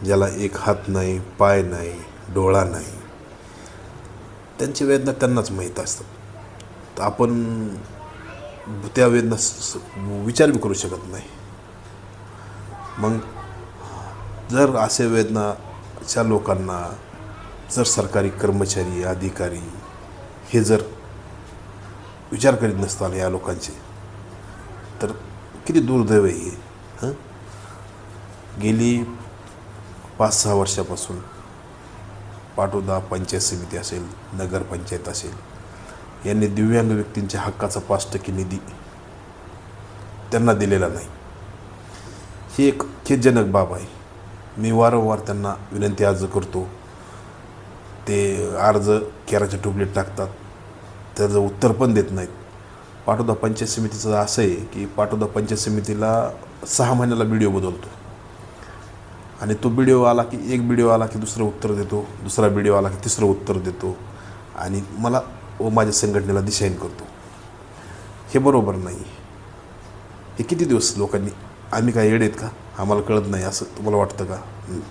ज्याला एक हात नाही, पाय नाही, डोळा नाही, त्यांची वेदना त्यांनाच माहीत असतात. तर आपण त्या वेदना विचार बी करू शकत नाही. मग जर असे वेदनाच्या लोकांना जर सरकारी कर्मचारी, अधिकारी हे जर विचार करीत नसताना या लोकांचे, तर किती दुर्दैव आहे हे. गेली 5-6 वर्षापासून पाटोदा पंचायत समिती असेल, नगरपंचायत असेल, यांनी दिव्यांग व्यक्तींच्या हक्काचा 5% निधी त्यांना दिलेला नाही. ही एक खेदजनक बाब आहे. मी वारंवार त्यांना विनंती अर्ज करतो. ते अर्ज केराच्या टोपलीत टाकतात, त्याचं उत्तर पण देत नाहीत. पाटोदा पंचायत समितीचं असं आहे की पाटोदा पंचायत समितीला 6 महिन्याला व्हिडिओ बदलतो आणि तो व्हिडिओ आला की एक व्हिडिओ आला की दुसरं उत्तर देतो, दुसरा व्हिडिओ आला की तिसरं उत्तर देतो आणि मला व माझ्या संघटनेला दिशाहीन करतो. हे बरोबर नाही. हे किती दिवस लोकांनी, आम्ही काय येडेत का, आम्हाला कळत नाही असं तुम्हाला वाटतं का?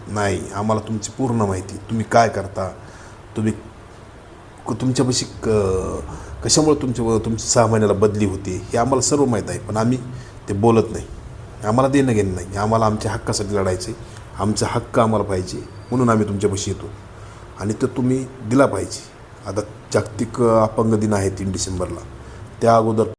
नाही, आम्हाला तुमची पूर्ण माहिती, तुम्ही काय करता, तुम्ही तुमच्यापाशी कशामुळे तुमची 6 महिन्याला बदली होते हे आम्हाला सर्व माहीत आहे. पण आम्ही ते बोलत नाही. आम्हाला देणं घेणं नाही. आम्हाला आमच्या हक्कासाठी लढायचं आहे. आमचा हक्क आम्हाला पाहिजे, म्हणून आम्ही तुमच्यापाशी येतो आणि तो तुम्ही दिला पाहिजे. आता जागतिक अपंग दिन आहे 3 डिसेंबरला. त्या अगोदर